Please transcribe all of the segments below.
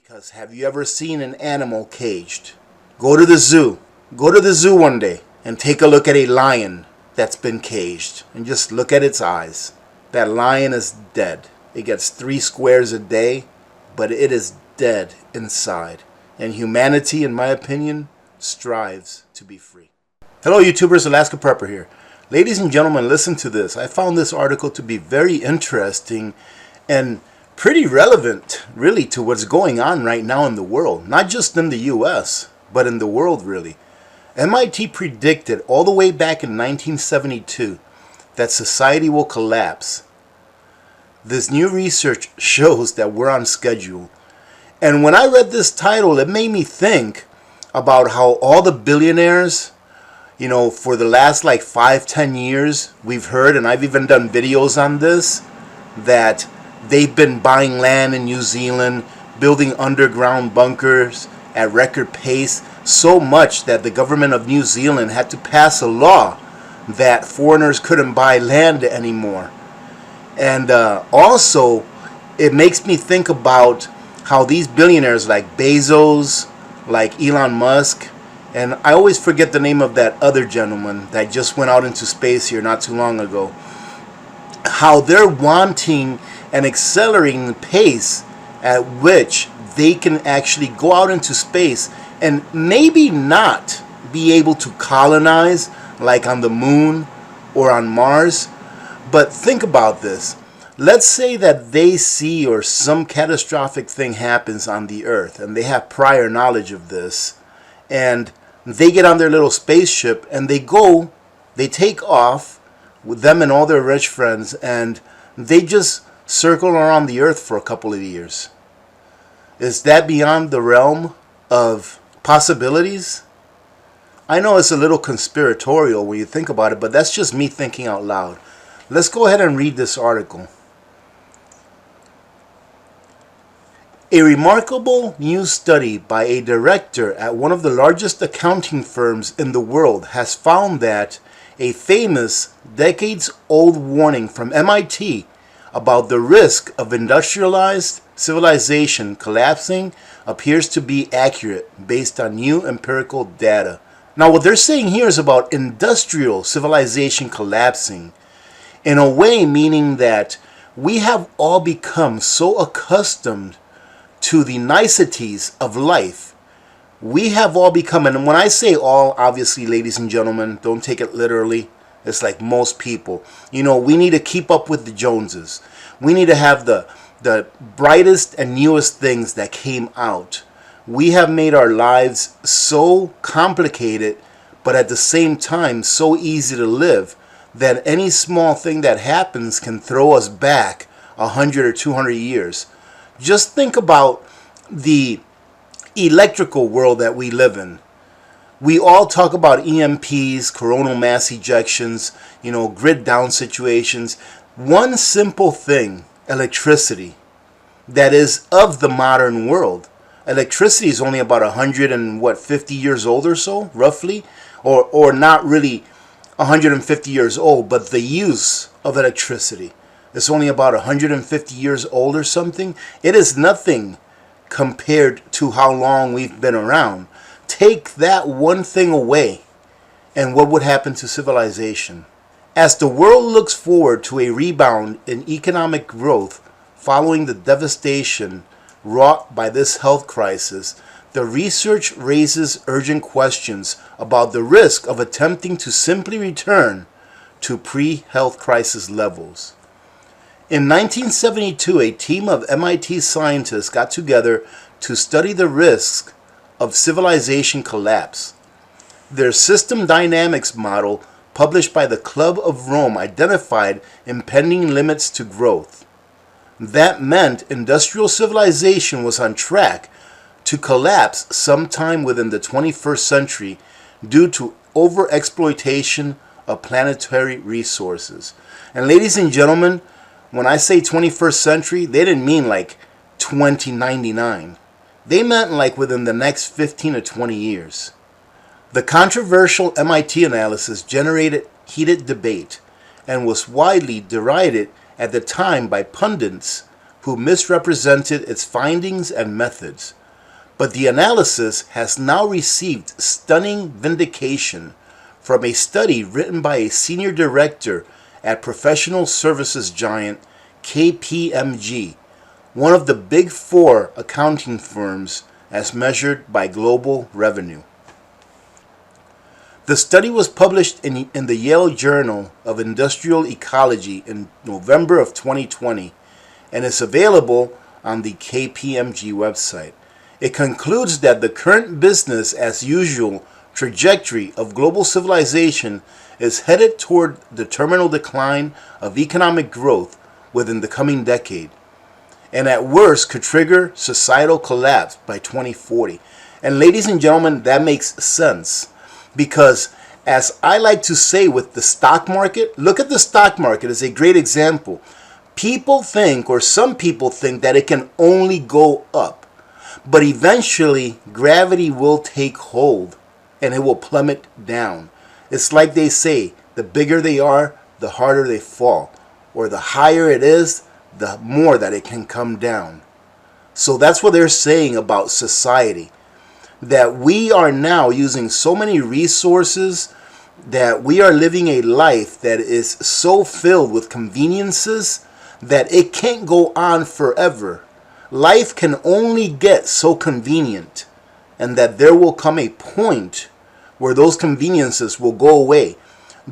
Because have you ever seen an animal caged? Go to the zoo. Go to the zoo one day and take a look at a lion that's been caged and just look at its eyes. That lion is dead. It gets 3 squares a day, but it is dead inside. And humanity, in my opinion, strives to be free. Hello YouTubers, Alaska Prepper here. Ladies and gentlemen, listen to this. I found this article to be very interesting and pretty relevant, really, to what's going on right now in the world. Not just in the US, but in the world, really. MIT predicted all the way back in 1972 that society will collapse. This new research shows that we're on schedule. And when I read this title, it made me think about how all the billionaires, you know, for the last like 5-10 years, we've heard, and I've even done videos on this, that they've been buying land in New Zealand, building underground bunkers at record pace, so much that the government of New Zealand had to pass a law that foreigners couldn't buy land anymore. And also, it makes me think about how these billionaires like Bezos, like Elon Musk, and I always forget the name of that other gentleman that just went out into space here not too long ago, how they're wanting and accelerating the pace at which they can actually go out into space and maybe not be able to colonize like on the moon or on Mars. But think about this. Let's say that they see or some catastrophic thing happens on the Earth and they have prior knowledge of this, and they get on their little spaceship and they take off with them and all their rich friends, and they just circle around the Earth for a couple of years. Is that beyond the realm of possibilities? I know it's a little conspiratorial when you think about it, but that's just me thinking out loud. Let's go ahead and read this article. A remarkable new study by a director at one of the largest accounting firms in the world has found that a famous decades-old warning from MIT about the risk of industrialized civilization collapsing appears to be accurate based on new empirical data. Now, what they're saying here is about industrial civilization collapsing, in a way meaning that we have all become so accustomed to the niceties of life. We have all become, and when I say all, obviously, ladies and gentlemen, don't take it literally. It's like most people. You know, we need to keep up with the Joneses. We need to have the brightest and newest things that came out. We have made our lives so complicated, but at the same time so easy to live, that any small thing that happens can throw us back 100 or 200 years. Just think about the electrical world that we live in. We all talk about EMPs, coronal mass ejections, you know, grid down situations. One simple thing, electricity, that is of the modern world. Electricity is only about 150 years old or so, roughly, or not really 150 years old, but the use of electricity is only about 150 years old or something. It is nothing compared to how long we've been around. Take that one thing away, and what would happen to civilization? As the world looks forward to a rebound in economic growth following the devastation wrought by this health crisis, the research raises urgent questions about the risk of attempting to simply return to pre-health crisis levels. In 1972, a team of MIT scientists got together to study the risks of civilization collapse. Their system dynamics model, published by the Club of Rome, identified impending limits to growth. That meant industrial civilization was on track to collapse sometime within the 21st century due to overexploitation of planetary resources. And ladies and gentlemen, when I say 21st century, they didn't mean like 2099. They meant like within the next 15 to 20 years. The controversial MIT analysis generated heated debate and was widely derided at the time by pundits who misrepresented its findings and methods. But the analysis has now received stunning vindication from a study written by a senior director at professional services giant KPMG, one of the big four accounting firms as measured by global revenue. The study was published in the Yale Journal of Industrial Ecology in November of 2020 and is available on the KPMG website. It concludes that the current business as usual trajectory of global civilization is headed toward the terminal decline of economic growth within the coming decade, and at worst could trigger societal collapse by 2040. And ladies and gentlemen, that makes sense because, as I like to say with the stock market, look at the stock market as a great example. People think, or some people think, that it can only go up. But eventually, gravity will take hold and it will plummet down. It's like they say, the bigger they are, the harder they fall. Or the higher it is, the more that it can come down. So that's what they're saying about society. That we are now using so many resources, that we are living a life that is so filled with conveniences that it can't go on forever. Life can only get so convenient, and that there will come a point where those conveniences will go away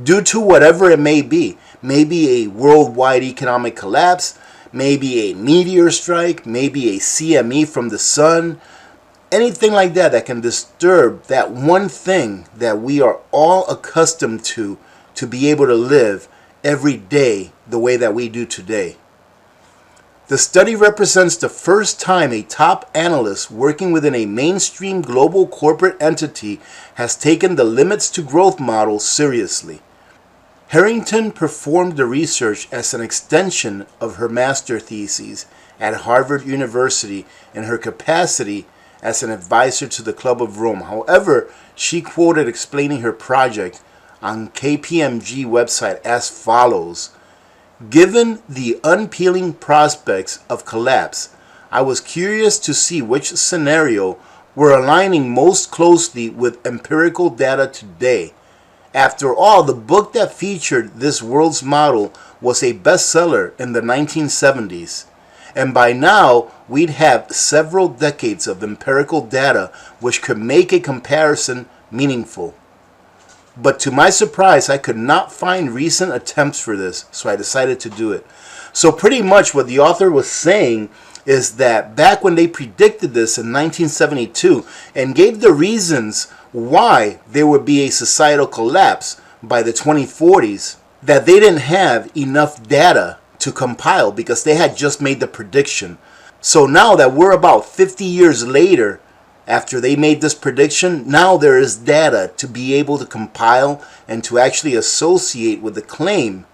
due to whatever it may be. Maybe a worldwide economic collapse, maybe a meteor strike, maybe a CME from the sun, anything like that can disturb that one thing that we are all accustomed to be able to live every day the way that we do today. The study represents the first time a top analyst working within a mainstream global corporate entity has taken the limits to growth model seriously. Harrington performed the research as an extension of her master thesis at Harvard University in her capacity as an advisor to the Club of Rome. However, she quoted explaining her project on KPMG website as follows: "Given the unpeeling prospects of collapse, I was curious to see which scenario were aligning most closely with empirical data today. After all, the book that featured this world's model was a bestseller in the 1970s, and by now we'd have several decades of empirical data which could make a comparison meaningful. But to my surprise, I could not find recent attempts for this, so I decided to do it." So pretty much what the author was saying is that back when they predicted this in 1972 and gave the reasons why there would be a societal collapse by the 2040s, that they didn't have enough data to compile because they had just made the prediction. So now that we're about 50 years later, after they made this prediction, now there is data to be able to compile and to actually associate with the claim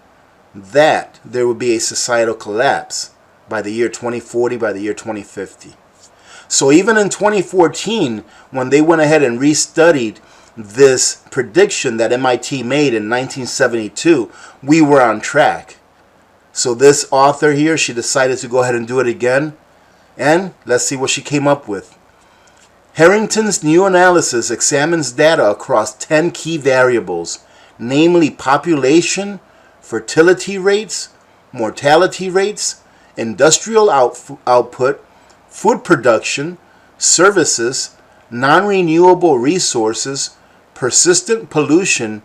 that there will be a societal collapse by the year 2040, by the year 2050. So even in 2014, when they went ahead and restudied this prediction that MIT made in 1972, we were on track. So this author here, she decided to go ahead and do it again. And let's see what she came up with. Harrington's new analysis examines data across 10 key variables, namely population, fertility rates, mortality rates, industrial output, food production, services, non-renewable resources, persistent pollution,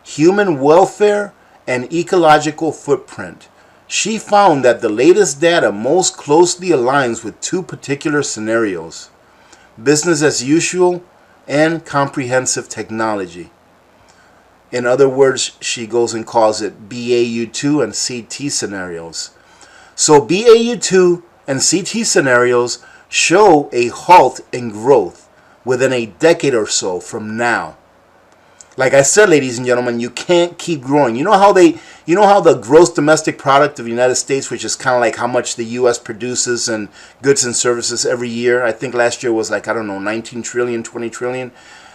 human welfare, and ecological footprint. She found that the latest data most closely aligns with two particular scenarios: business as usual and comprehensive technology. In other words, she goes and calls it BAU2 and CT scenarios. So BAU2 and CT scenarios show a halt in growth within a decade or so from now. Like I said, ladies and gentlemen, you can't keep growing. You know how the gross domestic product of the United States, which is kind of like how much the U.S. produces in goods and services every year. I think last year was like, I don't know, 19 trillion, 20 trillion.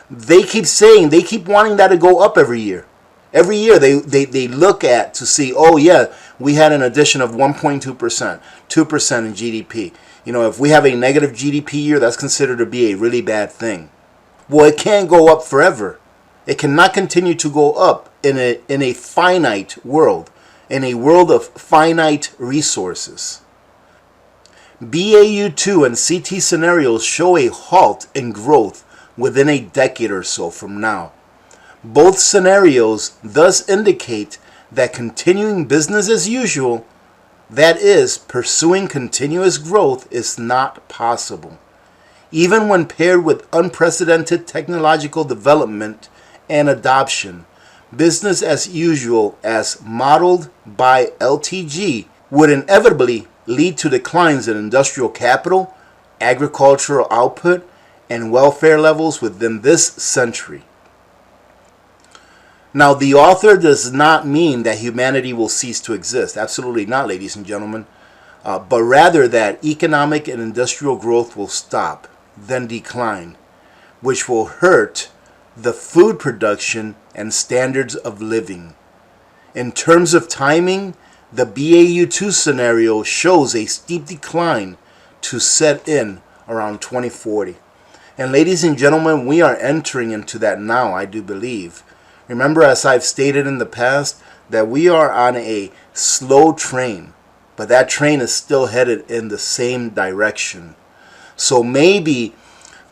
They keep wanting that to go up every year. Every year they look at to see, oh yeah, we had an addition of 1.2%, 2% in GDP. You know, if we have a negative GDP year, that's considered to be a really bad thing. Well, it can't go up forever. It cannot continue to go up in a finite world, in a world of finite resources. BAU2 and CT scenarios show a halt in growth within a decade or so from now. Both scenarios thus indicate that continuing business as usual, that is, pursuing continuous growth, is not possible, even when paired with unprecedented technological development and adoption. Business as usual, as modeled by LTG, would inevitably lead to declines in industrial capital, agricultural output, and welfare levels within this century. Now, the author does not mean that humanity will cease to exist. Absolutely not, ladies and gentlemen. But rather that economic and industrial growth will stop, then decline, which will hurt the food production and standards of living. In terms of timing, the BAU2 scenario shows a steep decline to set in around 2040. And ladies and gentlemen, we are entering into that now, I do believe. Remember, as I've stated in the past, that we are on a slow train, but that train is still headed in the same direction. So maybe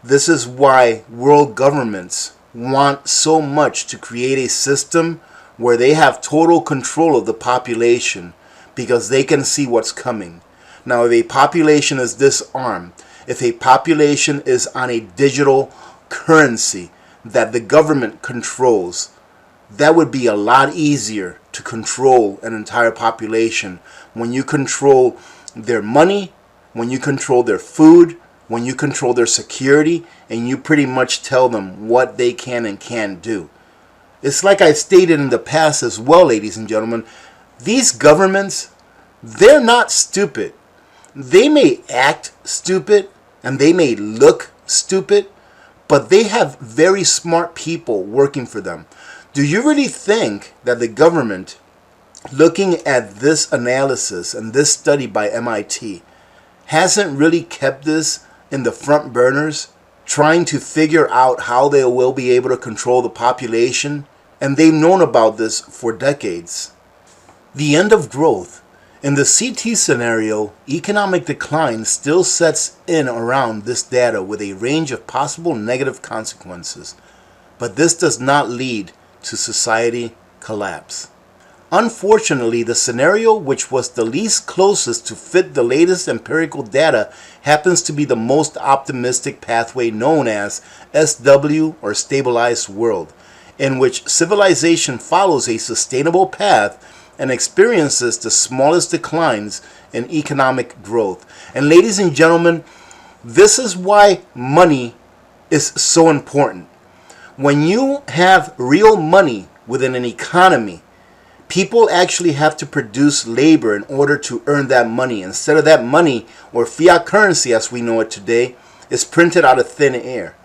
this is why world governments want so much to create a system where they have total control of the population, because they can see what's coming. Now, if a population is disarmed, if a population is on a digital currency that the government controls, that would be a lot easier to control an entire population when you control their money, when you control their food, when you control their security, and you pretty much tell them what they can and can't do. It's like I stated in the past as well, ladies and gentlemen, these governments, they're not stupid. They may act stupid and they may look stupid, but they have very smart people working for them. Do you really think that the government, looking at this analysis and this study by MIT, hasn't really kept this in the front burners, trying to figure out how they will be able to control the population? And they've known about this for decades. The end of growth. In the CT scenario, economic decline still sets in around this data with a range of possible negative consequences. But this does not lead to society collapse. Unfortunately, the scenario which was the least closest to fit the latest empirical data happens to be the most optimistic pathway, known as SW, or stabilized world, in which civilization follows a sustainable path and experiences the smallest declines in economic growth. And ladies and gentlemen, this is why money is so important. When you have real money within an economy, people actually have to produce labor in order to earn that money. Instead of that money, or fiat currency as we know it today, is printed out of thin air.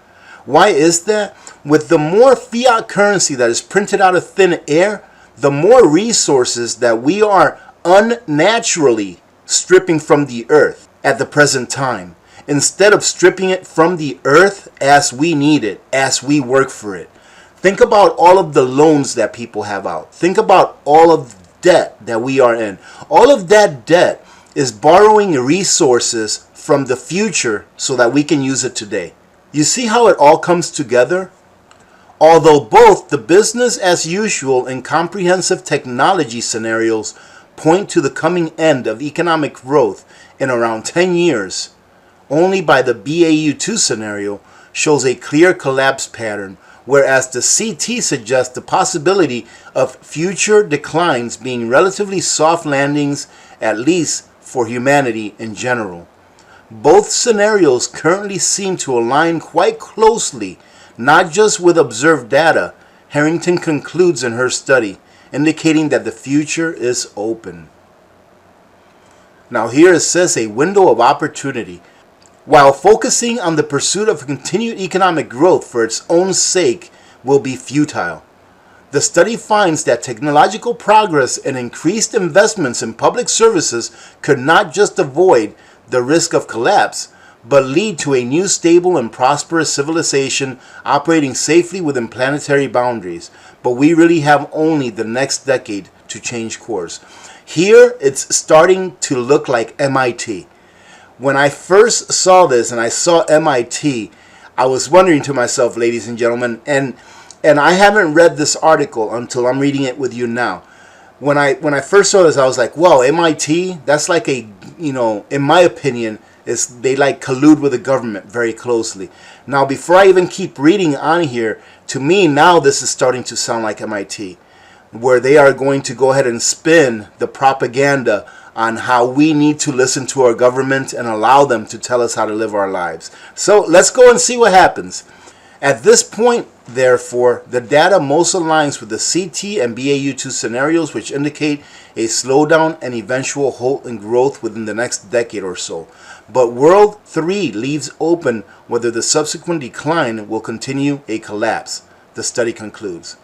Why is that? With the more fiat currency that is printed out of thin air, the more resources that we are unnaturally stripping from the earth at the present time, instead of stripping it from the earth as we need it, as we work for it. Think about all of the loans that people have out. Think about all of the debt that we are in. All of that debt is borrowing resources from the future so that we can use it today. You see how it all comes together? Although both the business as usual and comprehensive technology scenarios point to the coming end of economic growth in around 10 years, only by the BAU2 scenario shows a clear collapse pattern, whereas the CT suggests the possibility of future declines being relatively soft landings, at least for humanity in general. Both scenarios currently seem to align quite closely, not just with observed data, Harrington concludes in her study, indicating that the future is open. Now here it says a window of opportunity. While focusing on the pursuit of continued economic growth for its own sake will be futile, The study finds that technological progress and increased investments in public services could not just avoid the risk of collapse, but lead to a new stable and prosperous civilization operating safely within planetary boundaries. But we really have only the next decade to change course. Here, it's starting to look like MIT. When I first saw this and I saw MIT, I was wondering to myself, ladies and gentlemen, and I haven't read this article until I'm reading it with you now. When I first saw this, I was like, well, MIT, that's like a, in my opinion, they like collude with the government very closely. Now, before I even keep reading on here, to me now this is starting to sound like MIT, where they are going to go ahead and spin the propaganda on how we need to listen to our government and allow them to tell us how to live our lives. So let's go and see what happens. At this point, therefore, the data most aligns with the CT and BAU2 scenarios, which indicate a slowdown and eventual halt in growth within the next decade or so. But World 3 leaves open whether the subsequent decline will continue a collapse, the study concludes.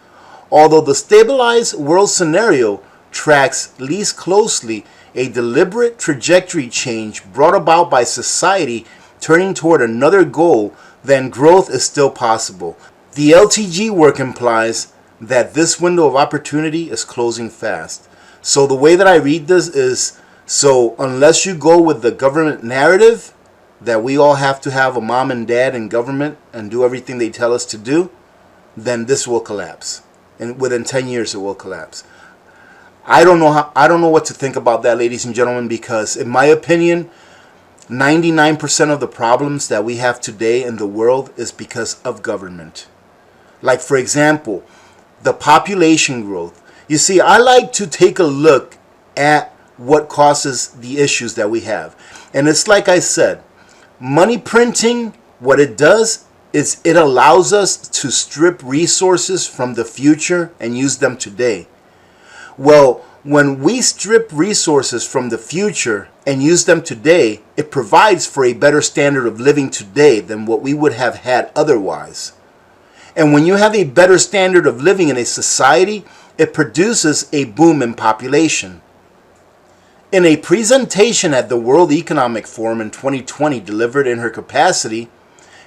Although the stabilized world scenario tracks least closely a deliberate trajectory change brought about by society turning toward another goal, then growth is still possible. The LTG work implies that this window of opportunity is closing fast. So the way that I read this is, so unless you go with the government narrative that we all have to have a mom and dad in government and do everything they tell us to do, then this will collapse. And within 10 years it will collapse. I don't know what to think about that, ladies and gentlemen, because in my opinion, 99% of the problems that we have today in the world is because of government. Like, for example, the population growth. You see, I like to take a look at what causes the issues that we have. And it's like I said, money printing, what it does is it allows us to strip resources from the future and use them today. Well, when we strip resources from the future and use them today, it provides for a better standard of living today than what we would have had otherwise. And when you have a better standard of living in a society, it produces a boom in population. In a presentation at the World Economic Forum in 2020 delivered in her capacity,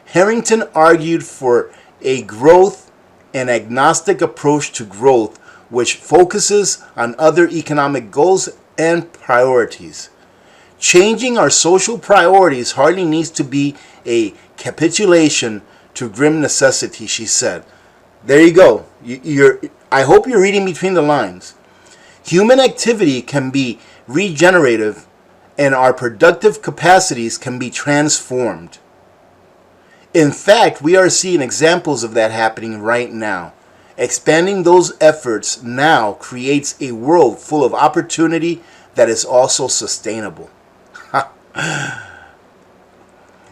Harrington argued for a growth and agnostic approach to growth which focuses on other economic goals and priorities. Changing our social priorities hardly needs to be a capitulation to grim necessity, she said. There you go. I hope you're reading between the lines. Human activity can be regenerative and our productive capacities can be transformed. In fact, we are seeing examples of that happening right now. Expanding those efforts now creates a world full of opportunity that is also sustainable.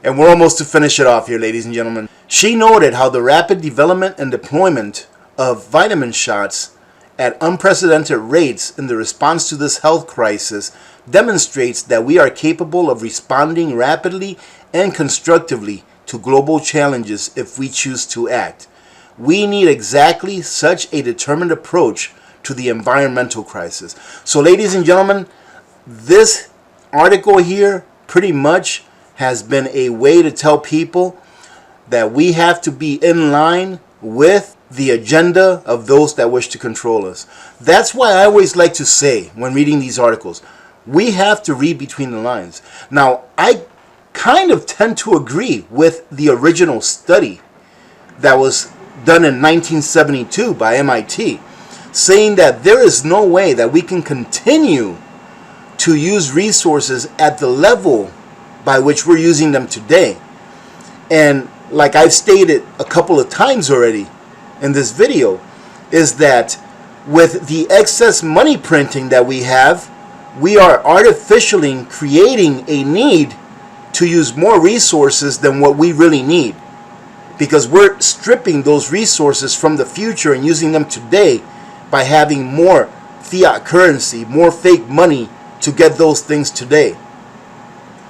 And we're almost to finish it off here, ladies and gentlemen. She noted how the rapid development and deployment of vitamin shots at unprecedented rates in the response to this health crisis demonstrates that we are capable of responding rapidly and constructively to global challenges if we choose to act. We need exactly such a determined approach to the environmental crisis. So, ladies and gentlemen, this article here pretty much has been a way to tell people that we have to be in line with the agenda of those that wish to control us. That's why I always like to say when reading these articles, we have to read between the lines. Now, I kind of tend to agree with the original study that was done in 1972 by MIT, saying that there is no way that we can continue to use resources at the level by which we're using them today. And like I've stated a couple of times already in this video, is that with the excess money printing that we have, we are artificially creating a need to use more resources than what we really need, because we're stripping those resources from the future and using them today by having more fiat currency, more fake money to get those things today.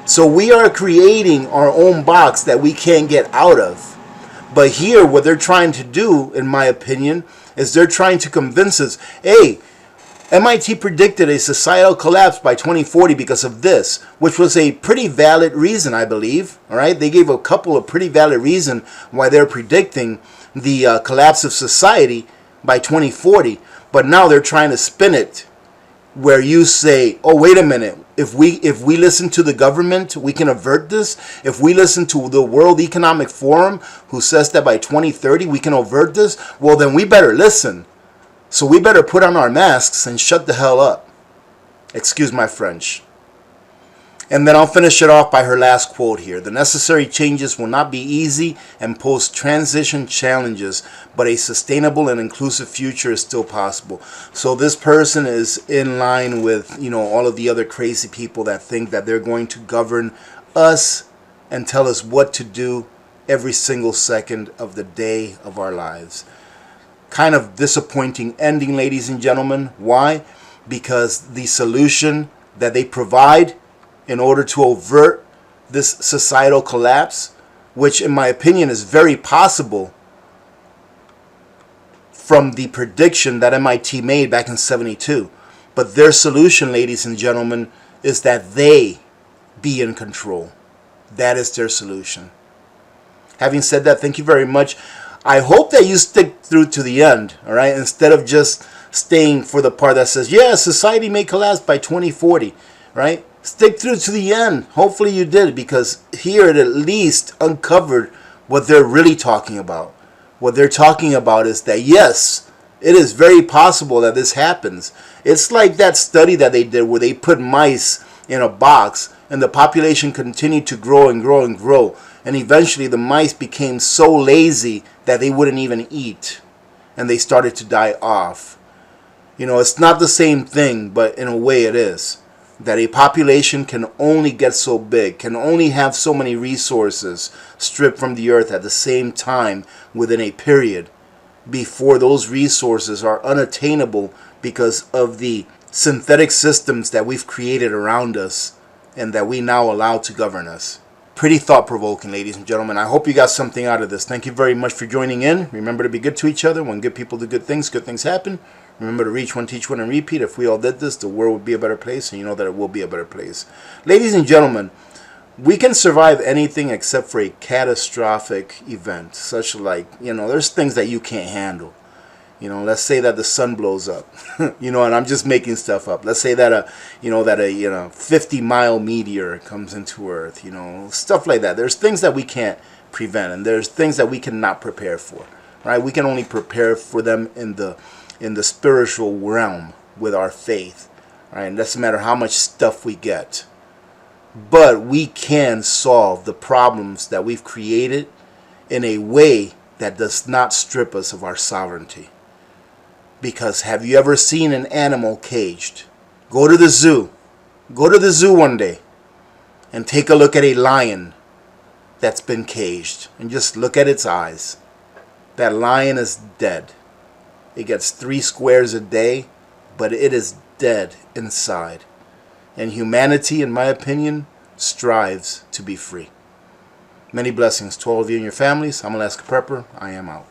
So we are creating our own box that we can't get out of. But here, what they're trying to do, in my opinion, is they're trying to convince us, hey, MIT predicted a societal collapse by 2040 because of this, which was a pretty valid reason, I believe. All right, they gave a couple of pretty valid reasons why they're predicting the collapse of society by 2040. But now they're trying to spin it where you say, oh, wait a minute, if we listen to the government, we can avert this. If we listen to the World Economic Forum, who says that by 2030 we can avert this, well, then we better listen. So we better put on our masks and shut the hell up. Excuse my French. And then I'll finish it off by her last quote here. The necessary changes will not be easy and pose transition challenges, but a sustainable and inclusive future is still possible. So this person is in line with, you know, all of the other crazy people that think that they're going to govern us and tell us what to do every single second of the day of our lives. Kind of disappointing ending, ladies and gentlemen. Why? Because the solution that they provide in order to avert this societal collapse, which in my opinion is very possible from the prediction that MIT made back in '72. But their solution, ladies and gentlemen, is that they be in control. That is their solution. Having said that, thank you very much. I hope that you stick through to the end, all right, instead of just staying for the part that says, yeah, society may collapse by 2040, right? Stick through to the end. Hopefully you did, because here it at least uncovered what they're really talking about. What they're talking about is that, yes, it is very possible that this happens. It's like that study that they did where they put mice in a box and the population continued to grow and grow and grow. And eventually the mice became so lazy that they wouldn't even eat. And they started to die off. You know, it's not the same thing, but in a way it is. That a population can only get so big, can only have so many resources stripped from the earth at the same time within a period before those resources are unattainable because of the synthetic systems that we've created around us and that we now allow to govern us. Pretty thought-provoking, ladies and gentlemen. I hope you got something out of this. Thank you very much for joining in. Remember to be good to each other. When good people do good things happen. Remember to reach one, teach one, and repeat. If we all did this, the world would be a better place, and you know that it will be a better place. Ladies and gentlemen, we can survive anything except for a catastrophic event, such like, you know, there's things that you can't handle. You know, let's say that the sun blows up, you know, and I'm just making stuff up. Let's say that a 50-mile meteor comes into Earth, you know, stuff like that. There's things that we can't prevent, and there's things that we cannot prepare for, right? We can only prepare for them in the spiritual realm with our faith, right? And it doesn't matter how much stuff we get. But we can solve the problems that we've created in a way that does not strip us of our sovereignty. Because have you ever seen an animal caged? Go to the zoo. Go to the zoo one day and take a look at a lion that's been caged. And just look at its eyes. That lion is dead. It gets 3 squares a day, but it is dead inside. And humanity, in my opinion, strives to be free. Many blessings to all of you and your families. I'm Alaska Prepper. I am out.